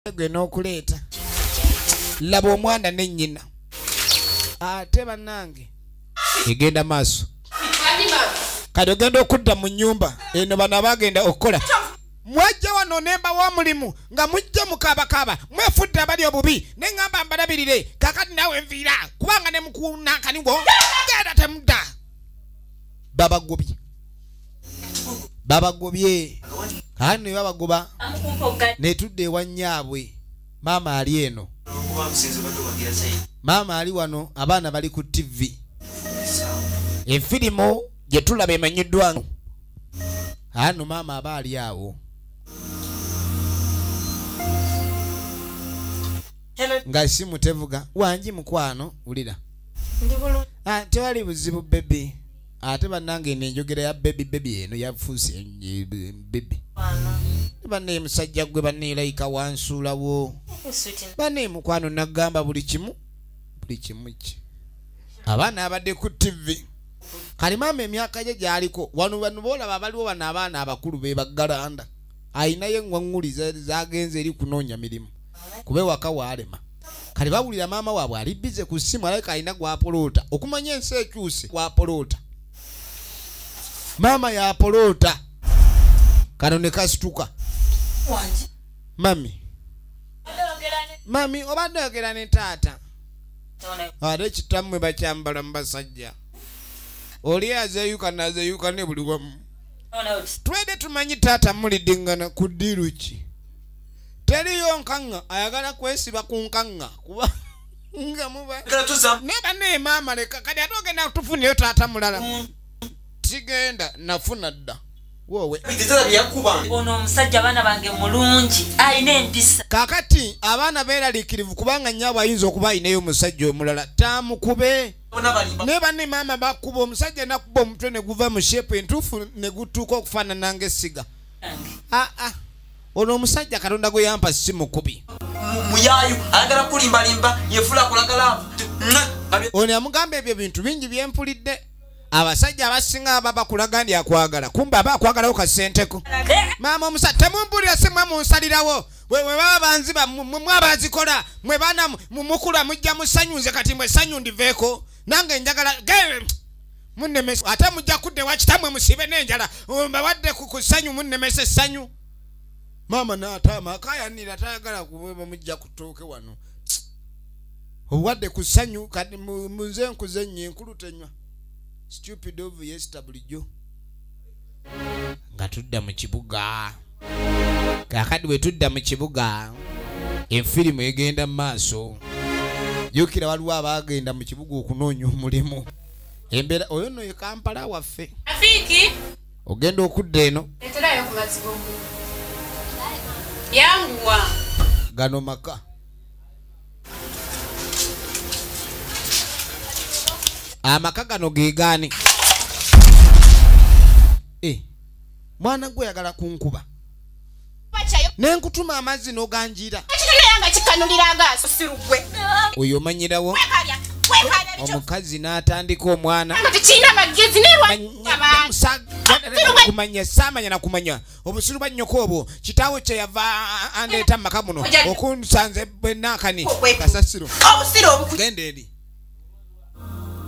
gwe n'okuleeta laba omwana ne nnyina ate bannange egenda maaso kati ogenda okudda mu nnyumba eno bano abagenda okukola mwajja wano nemba w'omulimu nga mujja mukaabakaaba mwefudde abali obubi ne ŋŋamba mbalabirire kakati naawe nviira kubanga ne mukunankaniwo genda temudda babagobye kandi ne babagoba netudde ewa nnyaabwe maama ali eno maama ali wano abaana bali ku TV efirimu gye tulaba emanyiddwa ano maama aba ali awo nga simu tevuga wangi mukwano ulira tewali buzibu bebi ate bannange nenjogera ya bebi eno yafuuse bebi banne musajja gwe banneelayika wansuulawo banne mukwano nagamba buli kimu ki abaana abadde ku TV kali maama emyaka gye gyaliko wano bano boolaba abaliwo bano abaana abakulu be baggalanda ayinayo eŋŋwaŋŋuli zagenze eri kunoonya mirimu kuba ewaka waalema kali bawulira maama waabwe ali bize ku ssimu alabika alina gwapoloota okumanya ensi ekyuse gwapoloota maama yapoloota kano ne kasituka mami obadde oyogera ne taata ate kitammwe bakyambala mu basajja oli azeyuka nazeyuka ne buli wamu twede tumanyi taata muliddingana ku ddiru ki teriyo nkaŋŋa ayagala kwesiba ku nkaŋŋa kuba nga muba ne banne maama leka kati ate ogenda tufuneyo taata mulala tigenda nafuna dda wowe ono omusajja abaana bange mulungi alina empisa kakati abaana beeraliikirivu kubanga nnyabo ayinza okuba ayinayo omusajja omulala tamukube ne banne maama bakuba omusajja nakuba omutwe ne guva mu sheepu entuufu ne gutuuka okufaanana ng'essiga ono omusajja katonda gwe yampa si mukubi muyayu ayagala kulimbalimba yefula kulagala ono yamugamba ebyo bintu bingi byempulidde abasajja abasinga ababa kulaga ndi akwagala kumbe aba akwagalawo kasenteko maama omusajja temumpulira si mwe munsalirawo we baba banziba mwe abazikola mwe baana mukula mujja musanyunze kati mwe sanyu ndiveeko nange njagala munnemese ate mujja kudde wakitamwe musibe n'enjala mbawadde ku ssanyu munnemese essanyu maama n'ataama akayanira tayagala kubweba mujja kutuuke wano obwadde ku ssanyu kati muze nkuze nnyo enkulu tenywa stupid of yesta bulijjo nga tudda mu kibuga kakati bwe tudda mu kibuga enfirimu egenda mu maaso jukira waliwo abagenda mu kibuga okunoonya omulimu embeera oyo nno ye Kampala waffe Rafiki ogenda okudda eno eterayo ku mazibu yanguwa gano maka amaka gano gegaani mwana gwe yagala kunkuba nenkutuma amazzi n'oganjira oyo omanyirawo omukazi n'atandika omwana kumanya saamanya nakumanya obusiru bwa nnyoko obwo kitaawe kye yava andeeta mu maka muno okunsanze bwenaakani kasasiro genda eri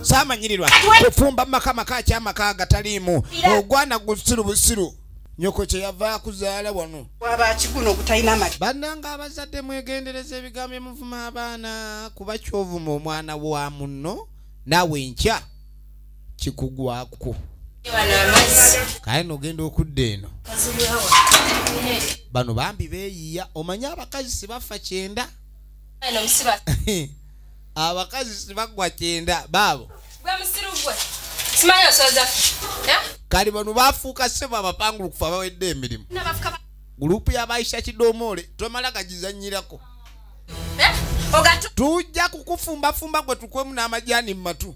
samanyirirwa kufumba maka akyamaka agataliimu ogwana gusiru busiru nyoko kye yava akuzaala wano wabakiguno okutalina amati bannanga abazadde mwegendereza ebigambo emuvuma abaana kuba kyovuma omwana wa muno naawe nkya kikugwako kale nogenda okudda eno bano bambi beeyiya omanye abakazi sibafa 9 abakazi sibagwa 9 baabo kali bano bafuuka ssebo abapangulu kufa bawedde emirimu gurupu y'abayisha kidomoole tomala gagizannyirako tujja kukufumbafumba gwe tukwemu n'amajaani mu matu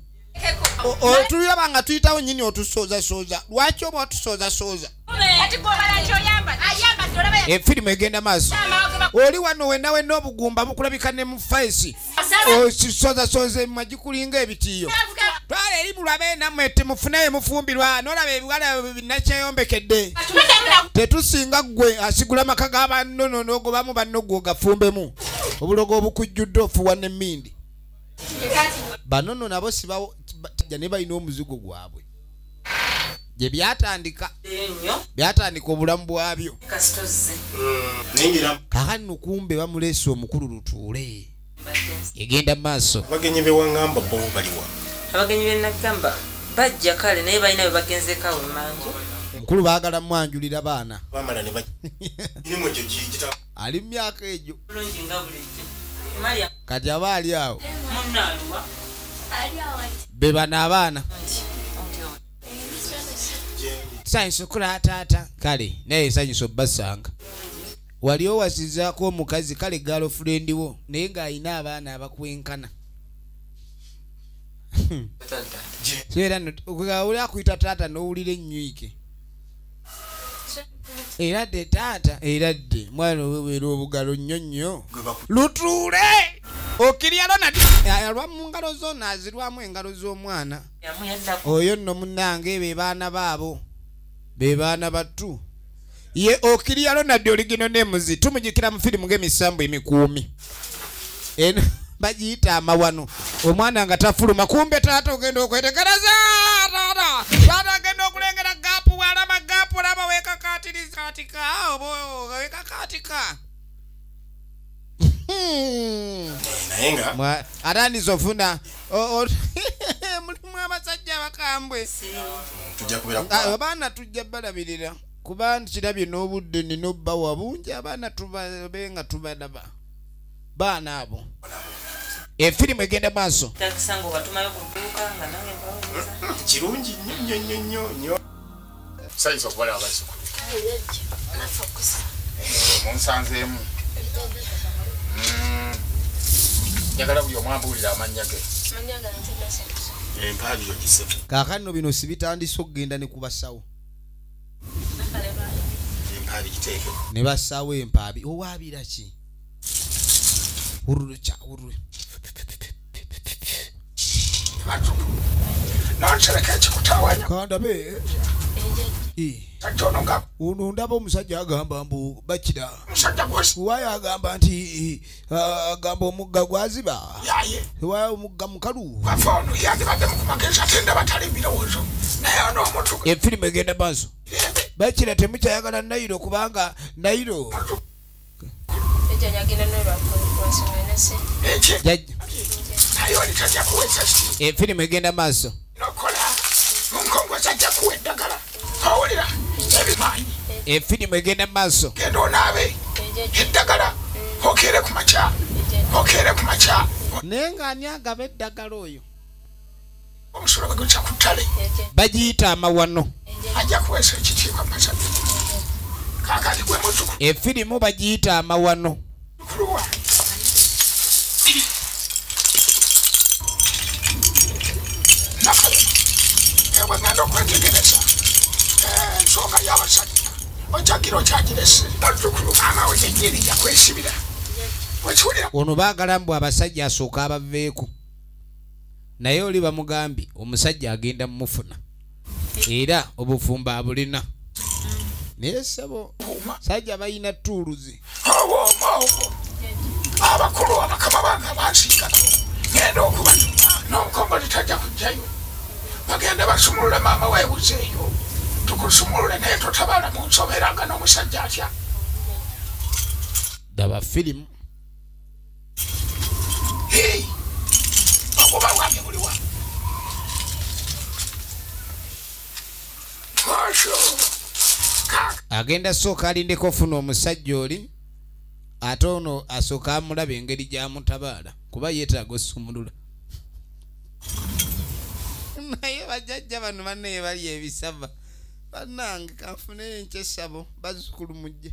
tulaba nga tuyitawo nnyini otusooza lwaki oba otusooza efirimu egenda maaso oli wano wenna obugumba bukulabika ne mu faisi osooza mu magikulinga ebitiiyo twale eri bulwabe namwe temufune mufumbirwa nolaba ebiwala binakyeyombekedde tetusinga gwe asigula maka g'abanno n'ogobamu banno gwe gafumbemu obulogo obukujjudde ofuwa n'emmindi banono nabo sibajja ne balina omuzigo gwabwe gye byatandika obulamu bwabyo kakati nukumbe bamuleese omukulu lutuule egenda maaso abagenyi bewangamba bo baliwa abagenyi benagamba bajja kale naye balina bwe bagenzeko awo emanju omukulu baagala mwanjulira baana bamala ne bajja ali mu myaka egyo bulungi nga bulijjo Maria kati aba ali awo munnaluwa be bano abaana tusanyusa okula taata kale naye nsanyusa obbasanga wali owasizaako omukazi kale girlfriend wo naye ng'alina abaana abakwenkana oli akuyita taata n'owulira ennyuike era dde taata era dde mwana oweweera obugalo nnyo nnyo lutuule okirya Ronald alwa mu ngalo zo naazirwamu engalo z'omwana oyo nno munnange be baana baabo be baana battu ye okirya Ronald oligino nemuzi tumujikira mu firimu ng'emisambu emikuumi eno bagiyita amawano omwana nga tafuluma kumbe taata ogenda okwetegereza taata agenda okulengera gaapu bwalaba gaapu olaba wekakatirikatika wekakatika atandisa ofuna mulimu abasajja abakambwe abaana tujja balabirira kuba kirabye n'obudde nina obbawa bungi abaana tubabe nga tubalaba baana abo efirimu egenda maaso kirungi nnyo sayinza okubala abazzukulu munsanzeemu njagala buli omwambuulira amannya ge empaabi yogisebe kaakano bino sibitandise okugenda ne kubasawo empaabi giteeke ne bassawo empaabi owaabira ki nansereka ekikutawanya kandabe ono ndaba omusajja agamba mbu bakira waayo agamba nti agamba omugga gwaziba waayo omugga mukalu efirimu egenda maaso bakira temukyayagala Nairo kubanga Nairo efirimu egenda maaso efirimu egenda maaso naye ng'ani agaba eddagala oyo bagiyita amawano efirimu bagiyita amawano ngenda okwetegereza ensonga y'abasajja ojakiro kyagirese bazzukulu maama we ennyirija kwesibira wekiwulira ono baagala mbu abasajja asooka abaveeko naye oli bamugambye omusajja agenda mumufuna era obufumba abulina naye ssebo sajja balina tuuluzi abakulu abakama bange abansinkako ngenda okubanyuma n'omukongo litajja kujjayo bagenda basumulule maama weebuzeeyo tukusumulule naye totabala mu nsoberanga n'omusajja atya daba firimu obuba bwange buliwa agenda sooka alindeko ofuna omusajja oli ate ono asooka amulaba engeri gy'amutabaala kuba yeetaaga osumulula naye bajjajja bano bannaye bali ebisava bannange kanfuneyo enkyesabo bazzukulu mujje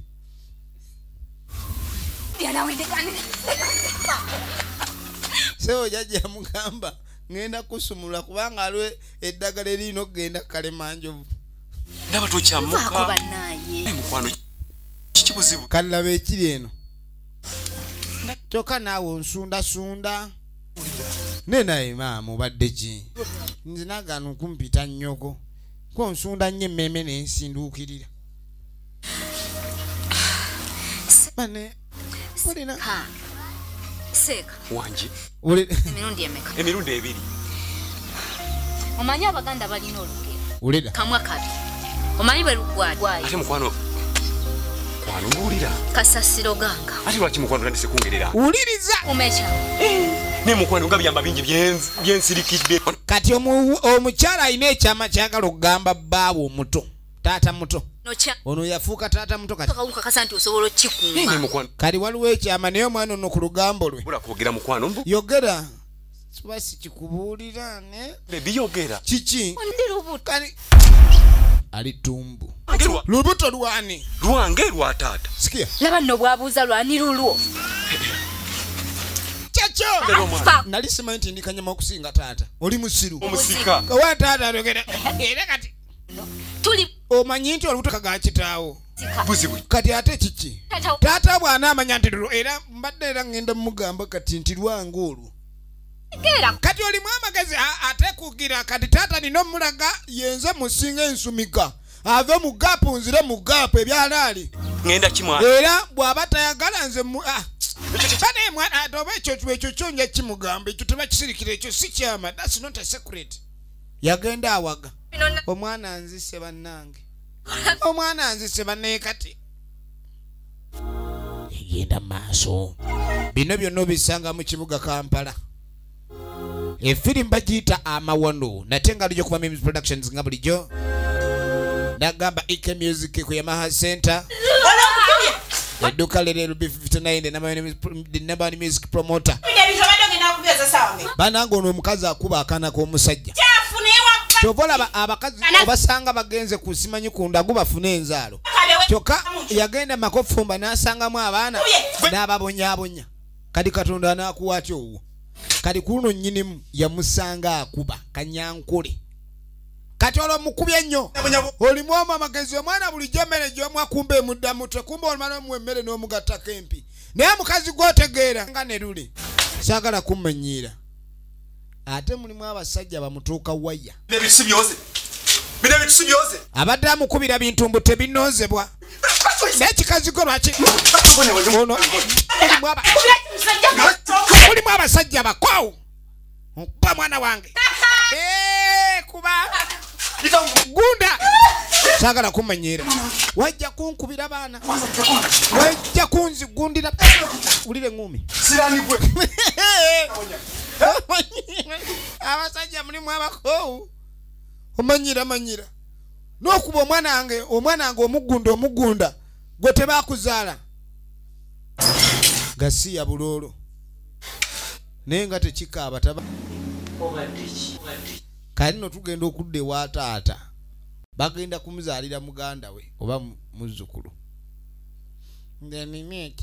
sewo jajja yamugamba ngenda kusumulula kubanga aliwo eddagala erina okugenda kalemanjovu ndaba tokyamuka mukwano kikibuzibu kalaba ekiri eno kyokka naawe onsundasunda Nena imamu baddeji. Nzinagano kumpita nnyoko. Ko nsunda nnyo emmeme n'ensindukirira. Bane. Olina. Ha. Seka. Wanji. Emirundi emeka. Emirundi ebiri. Omanyi abaganda balina olugero. Ulida. Kamwa kabi. Omanyi bwe lugwayi. Ate mukwano. Kwano ngulira. Kasasiro ganga. Ate lwaki mukwano tandise kungerera? Uliriza. Umecha. Ne mukwano nga byamba bingi byensirikidde. Kati omukyala ayina ekyama kyagala okugamba bbaawo omuto. Taata muto. Nocha. Ono yafuuka taata muto kati. Kawuka kasanti osobola okikuma. Ne mukwano. Kali waliwo ekyama naye omwana ono ku lugambo lwe. Bula kwogera mukwano mbu. Yogera. Basi kikubuulira ne. Bebi yogera. Kiki? Ndi lubuto. Kali ali tumbu. Lubuto lwani? Lwange lwa taata. Sikia. Laba nno bwabuuza lwani lulwo. Chacho. Nali simanyi ndi kanyama okusinga taata. Oli musiru. Omusika. Kawa taata yogera. Era kati. Tuli. Omanyi nti olubuto kaga kitaawo. Buzibu. Kati ate kiki? Taata bwana amanya nti lulwo era mbadde era ngenda mugamba kati nti lwange olwo. Kati olimu amagezi ate kugira kati taata nino mulaga yenze musinga ensumika. Ave mu gapu nzire mu gapu ebyalaali. Ngenda kimwana. Era bw'aba tayagala nze mu Chane mwana adobe ekyo kyonja kimugamba ekyo teba kisirikira ekyo si kyama. That's not a secret. Yagenda awaga. Omwana nzise bannange. Omwana nzise banne kati. Yenda maaso. Bino byonna bisanga mu kibuga Kampala. Efilm bagiyita Amawondo. Natenga lijo kuba Memes Productions nga bulijjo. Nagamba Ike Music ku Yamaha Center. Edduka lero B59 the number one music promoter. Banango ono omukazi akuba akana k'omusajja. Tovola abakazi obasanga bagenze ku simanyi kunda gubafune enzaalo. Kyokka yagenda makofumba n'asangamu abaana n'ababonyabonya. Kadi Katonda anakuwa atyo owo. Kadi kuno nnyinimu yamusanga akuba kanyankole. Kati olwo mukubye nnyo. Oli mwomu amagezi omwana bulijjo emmere gy'omwakumba emuddamu tekumba olumala omuwa emmere n'omugatta kempi. Naye mukazi gw'otegeera nga ne luli. Saagala kummanyiira. Ate mulimu abasajja bamutuuka waya. Bino ebitusi byoze. Abadde amukubira bintu mbu tebinoozebwa. N'ekikazigo lwaki? Mulimu abasajja bakwawo. Okuba mwana wange. Kuba. Gunda. Saagala kummanyiira. Wajja kunkubira baana. Wajja kunzigundira. Ulire ngumi. Sirani gwe. Abasajja mulimu abakowu. Omanyira. N'okuba omwana wange omugunda gwe tebakuzaala. Gasiya buloolo. Naye nga tekikaaba taba. Kali no tugenda okudde wa taata. Bagenda kumuzaalira muganda we oba muzzukulu. Ndenime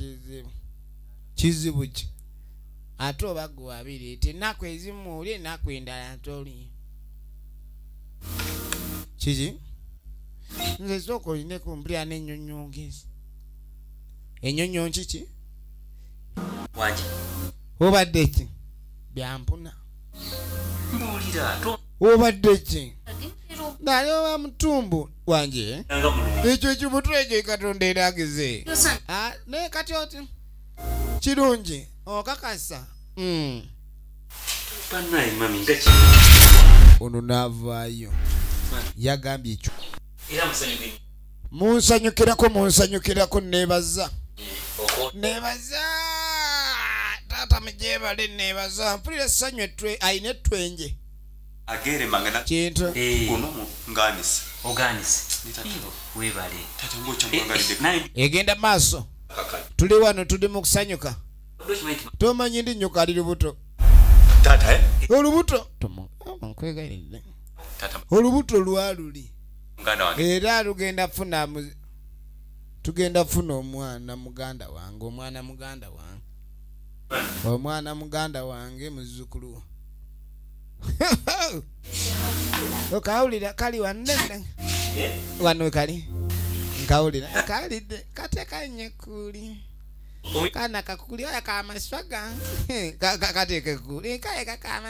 kizibu ki. Ate obago abiri ennaku ezimu oli ennaku endala toli. Kiki? Nze sooka oline kumpulira n'ennyonnyongezi. Ennyonnyongi kiki? Wanji. Obadde ki? Byampuna. Mbulira to. Obadde ki? Nali oba mutumbu wanje. Ekyo kibutu ekyo Katonda eragize. Ne kati oti. Kirungi. Okakasa. Banayi mami ngachi. Ono navaayo. Yagambye ekyo. Era musanyuke. Munsanyukirako nebaza. Nebaza. Tata mjebale nebaza. Mpulira ssanyu ayina ettwenje. Agere mangana. Kintu. Gonomo nganisi. Oganisi. Nitativo. Webale. Tata ngocha mwangalide. Egenda maaso. Tuli wano tuli mu kusanyuka. Tomanyi ndi nnyuka ali lubuto. Tata Olubuto. Nkwegalidde. Tata. Olubuto lwaluli. Muganda wange. Era tugenda funa omwana muganda wange. Omwana muganda wange muzzukulu. Okawulira kali wanne. Wano kali. Nkawulira. Kalidde katekanye kuli. kana kakulya kamaswaga kakateke kuli kaye kakama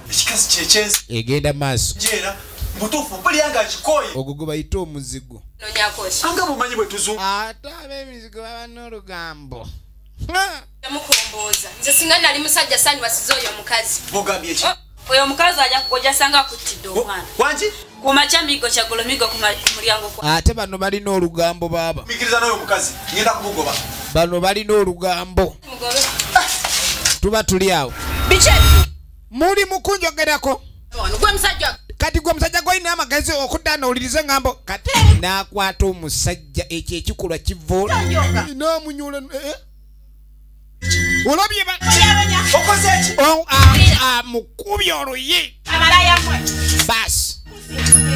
ekikazi kyekyensi egenda maaso njera mutuufu buli yanga akikoye ogwo bayita omuzigo anga bumanyi bwe tuzungu ate ab'emizigo baba n'olugambo yamukomboza nze singa nali musajja sani basize oyo omukazi bogambye eki oyo omukazi ojja sanga akuttidde omwana wangi kumakya migo kyagolomigo ku mulyango ate bano balina olugambo baaba mikiriza n'oyo omukazi ngenda kumugoba bano balina olugambo mugobe tuba tuli awo biki muli mukunjogerako gwe musajja kati gwe omusajja gwalina amagezi okudda n'owulirize ŋŋambo kati n'akwata omusajja ekyo ekikolwa kivoola n'omunyula olabye okoze eki mukubi oluyi baasi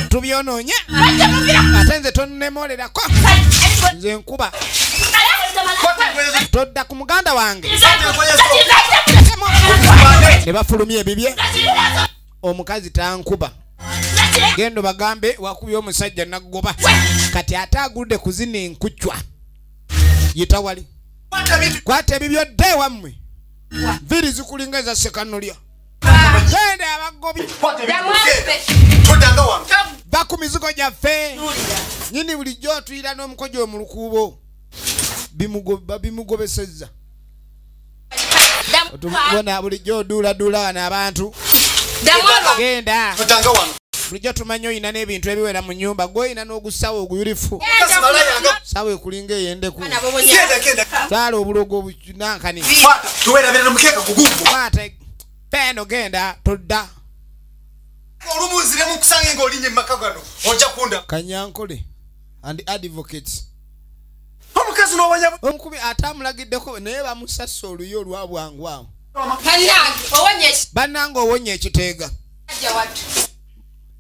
tubyonoonye ate nze tonnemolerako nze nkuba todda ku muganda wange ne bafulumya ebibye omukazi tankuba gendo bagambe wakubye omusajja naggoba kati ate agudde kuzina enkucwa yitawali kwata ebibyo dde wammwe viri zikulinga eza sekanolya gende abagobi ba ku mizigo gyaffe nyini bulijjo otuyira n'omukojo omulukuubo bimugobesezza otubona bulijjo oduuladula wano abantu genda bulijjo tumanye oyina n'ebintu ebiwera mu nnyumba gweoyina n'ogusawo oguyulifu sawo ekulinga eyendeku twala obulogo obunankani peno genda todda olumuziremu kusange ng'olinnya emmaka gano ojja kunda kanyankole and advocates omukazi n'owanya omukubi ate amulagiddeko naye bamusassa oluyi olwabwangu awo bannange owonye ekiteega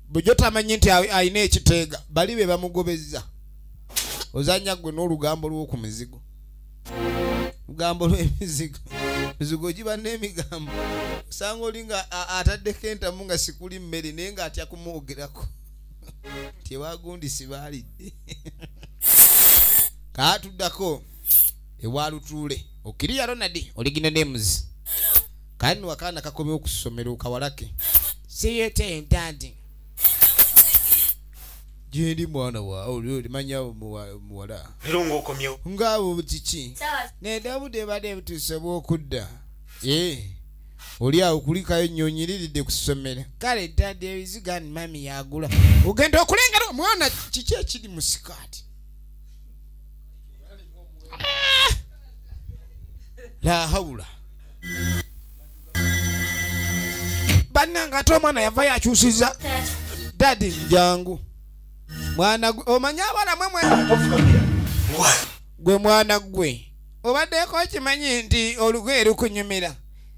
bujo tamanyi nti ayina ekiteega bali be bamugobezza ozanya gwe n'olugambo lw'oku mizigo lugambo lw'emizigo mizigo giba n'emigambo osanga olinga ataddeko entamu nga sikuli mmere naye ng'atya kumwogerako tyewagundisi baalidde kaatuddako ewalutuule okiriya ronadi oligina nemuzi kani wakaana kakomye okusomera okawalake siyete entandi jendi mwana waawe oli manya muwala era ng'okomyewo ngaabo kiki nedabude badde butusobwa okudda oli awo kulikayo nnyonyiriridde kusomera kale ddadde ebizigani mami yagula ogenda okulengera omwana kiki ekiri mu sikaati la haula bannanga ate omwana yava yakyusiza dadi njangu mwana omanya abana mwemwe gwe mwana gwe obaddeko kimanyi nti olugoye lukunyumira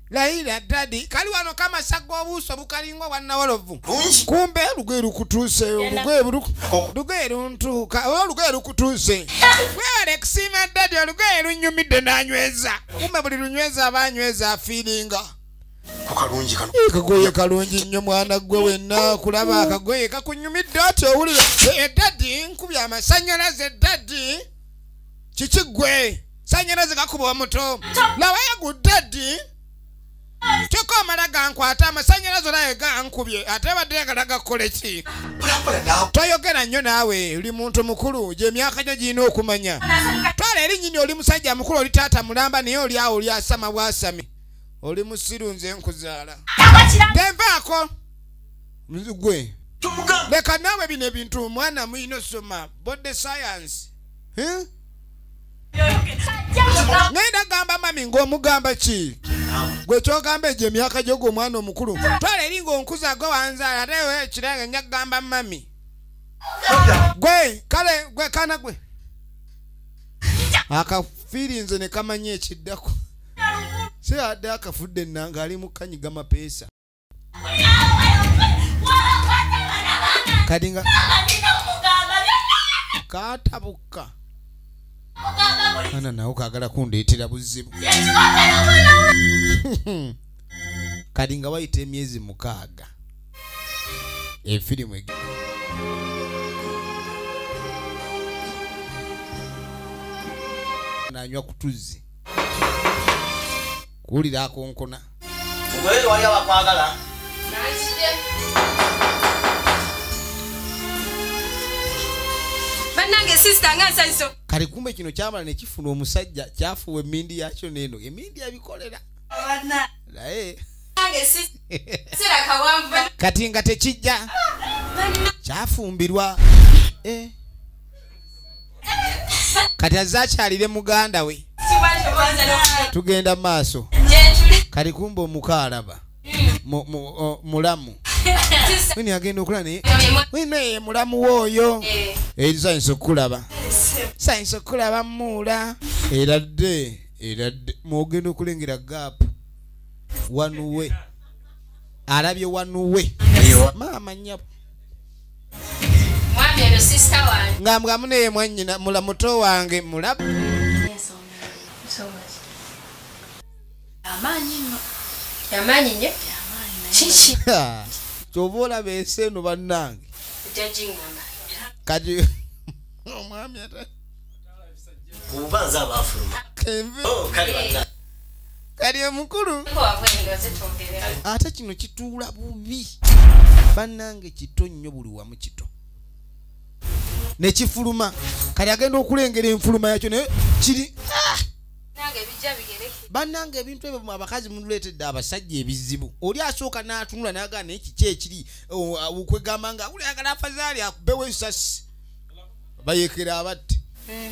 layira dadi kali wano kamasa g'obuuso bukalingwa bwannawolovu kumbe olugoye lukutuuse olugoye luntuuka olugoye lukutuuse wewale kusiima dadi olugoye lunyumidde n'anyweza kumbe buli lunyweza aba anyweza afiiringa kagoye kalungi nnyo mwana gwe wenna kulaba akagoye kakunyumidde ati owulira dadi nkubye amasanyalaze dadi kiki gwe sanyalaze gakuba omuto lawayo gu dadi kyokka omala gankwata amasanyalaze olaye gankubye ate badde gala gakole ki toyogera nnyo naawe oli muntu mukulu gy'emyaka gyo girina okumanya twala eri nnyini oli musajja mukulu oli taata mulamba naye oli awo oli asama bwasami oli musiru nze nkuzaala ndenvaako gwe leka naawe bino ebintu mwana muyina osoma bode science ngenda gamba mami ng'omugamba ki gwe kyogamba egyo emyaka gyo gw'omwana omukulu twala eri ng'onkuza gwe wanzaala ate ekirenge nja kugamba mami gwe kale gwe kaana gwe akafiirinze ne kamanya ekiddako se adde akafudde ennanga ali mu kanyiga mapeesa kadinga katabuka ana nawo kagala kundeetera buzibu kadi nga wayita emyezi 6 efirimu egi anywa kutuzi kuwulira akonkona Wewe wali abakwagala Banange sister ngasa iso. kale kumbe kino kyamala ne kifuna omusajja kyafuwa emmindi yakyo n'eno emmindi yabikolera Bana. naye Nange sister. Sira kawamba. kati nga tekijja kyafumbirwa kati azakyalire muganda we Sibacho kwanza no. tugenda maaso Jetuli. kali kumbe omukalaba mulamu wini agenda okulaba naye wino mulamu wooyo sayinza okulaba sayinza okulaba muula era dde mwogenda okulengera gaapu wanuwe alabye wanuwe maama nyapo Mwami eno sister wange. ngambwamu naye mwannyina mulamuto wange mulabu Yamanyi nyo. Chichi. kyova olaba ensi eno bannange Jaji ngamba. kati omwami ate Ubanza abafuluma kenve kale bana kali omukulu Ko wabwenga zitondera. ate kino kituula bubi bannange kito nnyo buli wamu kito nekifuluma kali agenda okulengera enfuluma yakyo naye kiri Nange bijja bigereke. bannange ebintu ebyo abakazi munuleetedde abasajja ebizibu oli asooka n'atunula n'agana naye kiki ekiri okwegamba nga uli agala afazaali akubewo esasi bayekera abatte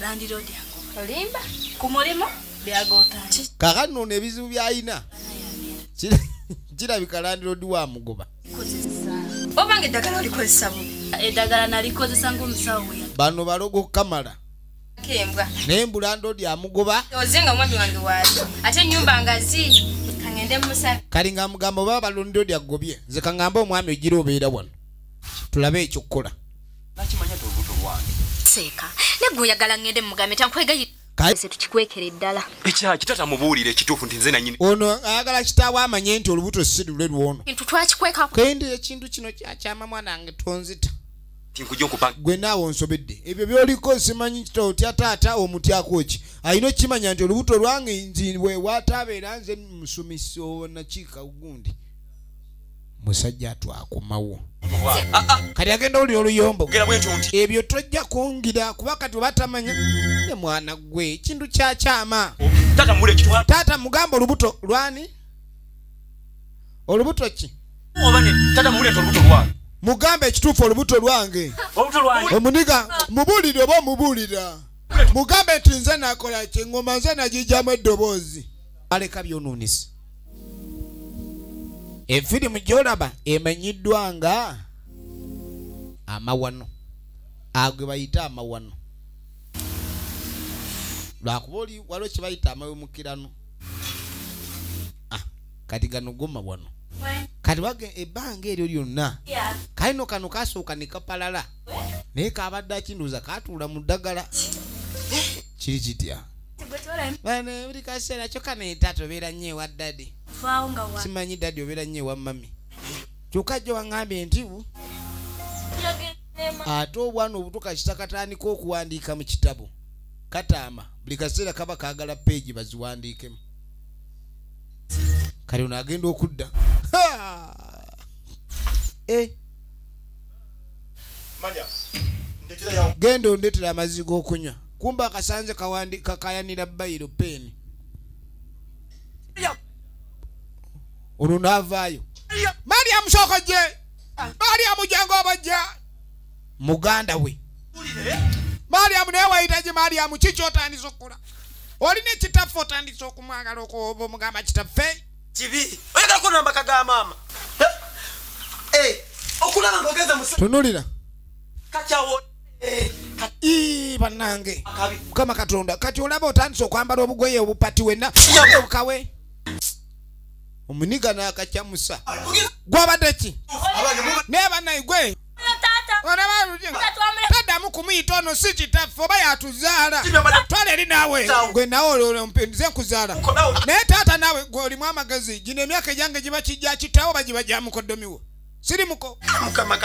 Landirodi yangu. Olimba. Ku mulimu byagota. kakati noono ebizibu by'alina kirabika landirodi wa mugoba Obange eddagala olikozesa bubi. Eddagala nalikozesa ng'omusawo we. bano balogo kamala Kembwa. naye mbu landodi amugoba Ozenga mwami wange waali. Ate nyumba ngazi. Kangende musala. kali nga mugamba oba balondodi agobye nze kangamba omwami ogira obeera wano tulabe ekyokukola nakimanya olubuto lwange Seeka. Negwe oyagala ngende mugambe tankwegayi. Se tukikwekera eddala. ekyaki tata mubuulire ekituufu nti nze nanyini ono ayagala kitaawe amanye nti olubuto si lule lwono Kintu twakikweka kendi ekintu kino kyakyama mwana wange tonzita tinkujja okupanga gwe naawe onsobedde ebyo byoliko simanyi kita otya taata omutyako ki alina okimanya nti olubuto lwange nzi wewataabeera nze musomesi onakiika gundi musajja atwakomawo kati agenda oli oluyombo ogera bwentyo nti ebyo tojja kungira kuba kati obatamanya ne mwana gwe ekintu kyakyama tata mule ekitwa taata mugamba olubuto lwani olubuto ki oba ne tata mule olubuto lwange mugamba ekituufu olubuto lwange olubuto lwange omuniga mubuulire oba mubuulira mugambe nti nze nakola ki engoma nze nagijjamu eddoboozi aleka byonuunisa efirimu gy'olaba emanyiddwa nga amawano agwe bayita amawano lwakuba oli waliwo kye bayita amawemukirano kati gano goma wano kati wage ebbanga eryo lyonna kalino kano kasooka ne kapalala naye kabadde akinduuza katuula mu ddagala kiri kitya bane buli kaseera kyokka neeta tobeera nnyo ewa ddadi simanyi ddadi obeera nnyo ewa mami kyokka jjo waŋŋambye nti ate obwana obuto kakitakatandika okuwandiika mu kitabo kataama buli kaseera kaba kaagala peegi baziwandiikemu kale ono agenda okudda genda ondetera amazzi g'okunywa kumba akasanze kakayanira bayiro peeni ono naavaayo mariamu sookojje mariamu jangu obajja muganda we mariamu naye wayitagi mariamu kiki otandisa okukola olina ekitaffe otandisa okumwagala okuba omugamba kitaffe kibi oyagala kunamba kaga maama okulaba ng'ogeze mu tunulira kakyawo bannange mukama katonda kati olaba otandisa okwambala obugoye obupati wenna obukawe omuniga n'akakyamusa gwabadde ki naye bannayi gwe taddamu kumuyita ono si kitaffe oba yatuzaala twala eri naawe gwe nawe nze nkuzaala naye taata naawe gwe olimu amagezi gino emyaka egyange giba kijja kitawo oba giba gya mukoddomiwo siri muko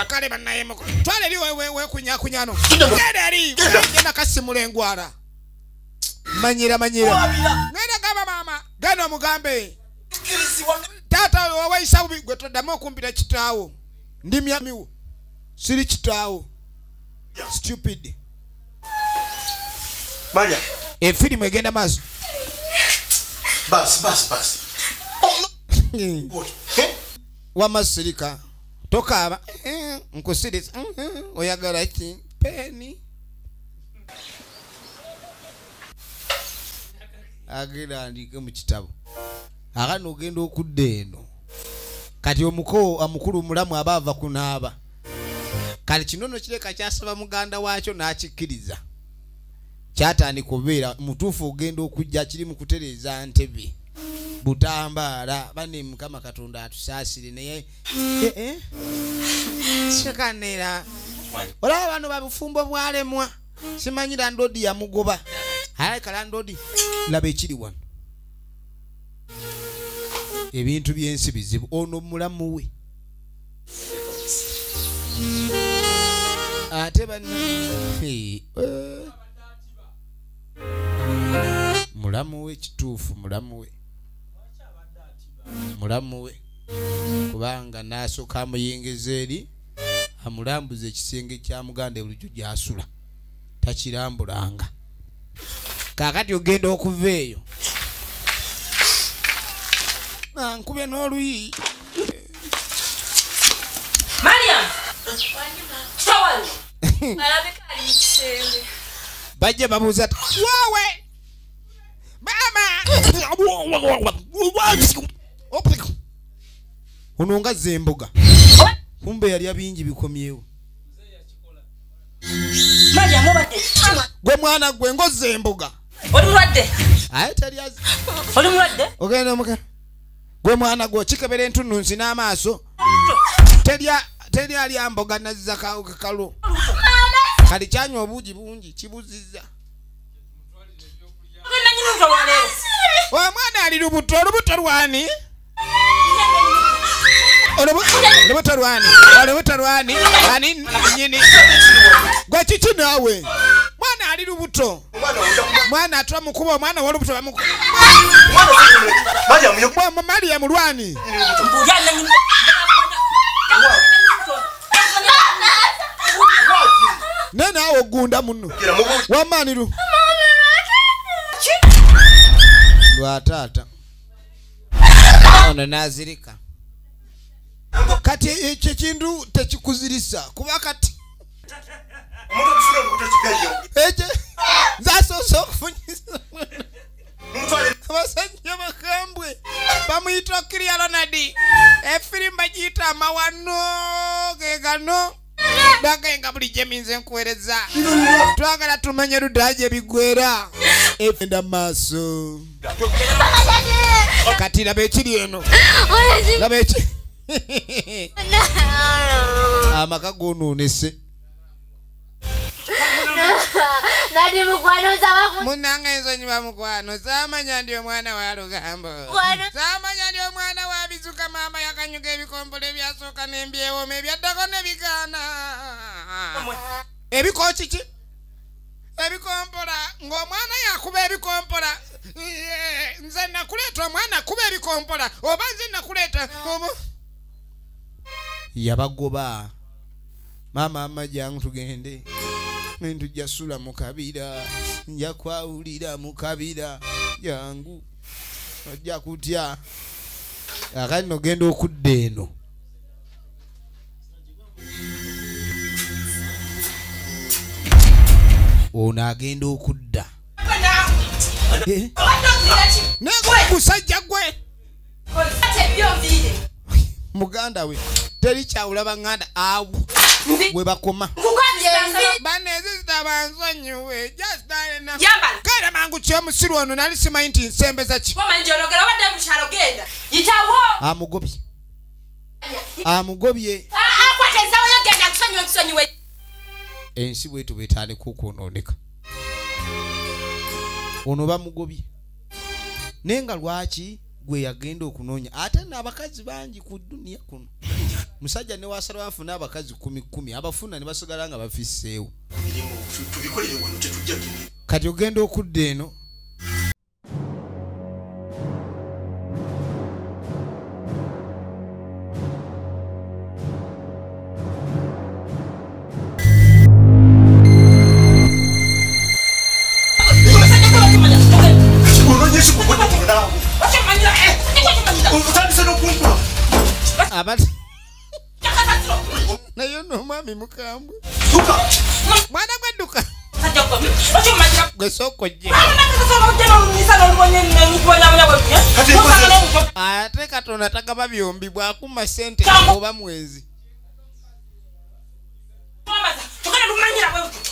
kale bannaye muko twala eri wekunyakunyano genda eri genda kasimula engwala manyira ngenda gaba mama gano mugambe tata wawaisa ubigwe todamo okumpira kitaawo ndi myamiwo siri kitaawo stupid Maria efirimu egenda maaso basi wamasirika tokaaba nkusiriza oyagala ki peni agira andike mu kitabo akano ogenda okudda eno kati amukulu mulamu abaava kunaaba kale kinono kireka kyasaba muganda waakyo n'akikkiriza kyatandika okubeera mutuufu ogenda okujja kiri mu kutereeza ntebe butambaala bane mukama katonda atusaasire naye sekanera olaba bano babufumbo bwalemwa simanyira ndodi yamugoba alekala ndodi laba ekiri wano ebintu byensi bizibu ono mulamu we ate mulamu we kituufu mulamu we kubanga nasooka amuyengeza eri amulambuza ekisenge kya muganda bulijjo gyasula takirambulanga kakati ogenda okuva eyo nkube n'oluyi Mariam tawali alabika ali mu kisenge bajja babuuza waawe mama ono nga zemboga kumbe yali abingi bikomyewo Mariam obadde gwe mwana gwe ngoze emboga oli mulwadde aye tali azi oli mulwadde ogenda muka gwe mwana gwe kikebera entunnunsi n'amaaso teri ali amboga nazza kalu kali kyanywa obuugi bungi kibuzizza omwana ali lubuto lwani olubuto lwani ani nyini gwe kiki naawe mwana ali lubuto mwana atwa mukuba omwana wolubuto bamukuba Mariam lwani nena ogunda muno wamaniru lwatata ono nazirika kati ekyo kintu tekikuzirisa kuba kati nzasoose okufunyisa abasajja bakambwe bamuyita Kiria Ronald efirimu bagiyita amawano gegano bagenga buli gyeminze nkuweereza twagala tumanye luddaji ebigwera enda maaso kati laba ekiri eno laba eki amaka gonoonese nadi mukwano zabaku munanga ensonyiwa mukwano samanya ndi omwana wa lugambo samanya ndi omwana wa bizuka mama yakanyuga ebikombolo ebyasooka n'embyewooma ebyaddako ne bigaana ebiko kiki ebikompola ng'omwana yakuba ebikompola nze nakuleeta omwana kuba ebikompola oba nze nakuleeta yabagoba mama amajjangu tugende ntujja sula mu kabira nja kwawulira mu kabira jangu ojja kutya akati nogenda okudda eno ono agenda okudda negusajja gwe muganda we teri kyawulaba nganda awu we bakoma baneze zitabansonyiwe kale mangu kyomusiru ono nali simanyi nti nsembeza ki amugobye ensi bwetu bwetandika okwonooneka ono bamugobye naye nga lwaki gwe yagenda okunoonya ate n'abakazi bangi ku duniya kuno musajja ne wasala bafuna abakazi 10 abafuna ne basigala nga bafisseewo kati ogenda okudda eno abati nayo no mami mukambwe mwana gweduka gwe soko je ate Katonda tagaba byombi bwakuma sente oba mwezi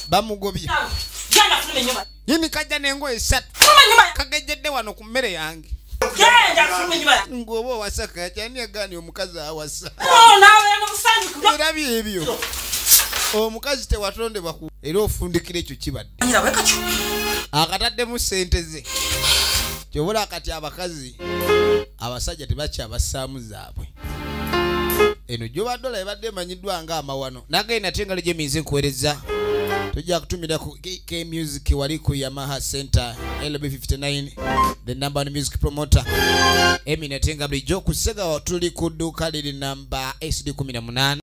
bamugobye yini kajja nengo esatu kagejjedde wano ku mmere yange ngoba wasaka cyane yagani omukazi awasa era byebyo omukazi tewatonde baku era ofundikire ekyo kibadde akatadde mu sente ze kyobola akati abakazi abasajja tebakyabasaamu zaabwe eno gyoba dola ebadde emanyiddwa nga amawano nagenda tenga leje minze nkuweereza tujja kutumira ku K Music wali ku Yamaha Center LB59 the number one music promoter Emine tenga blijo kusega tuli ku duka lili namba SD 18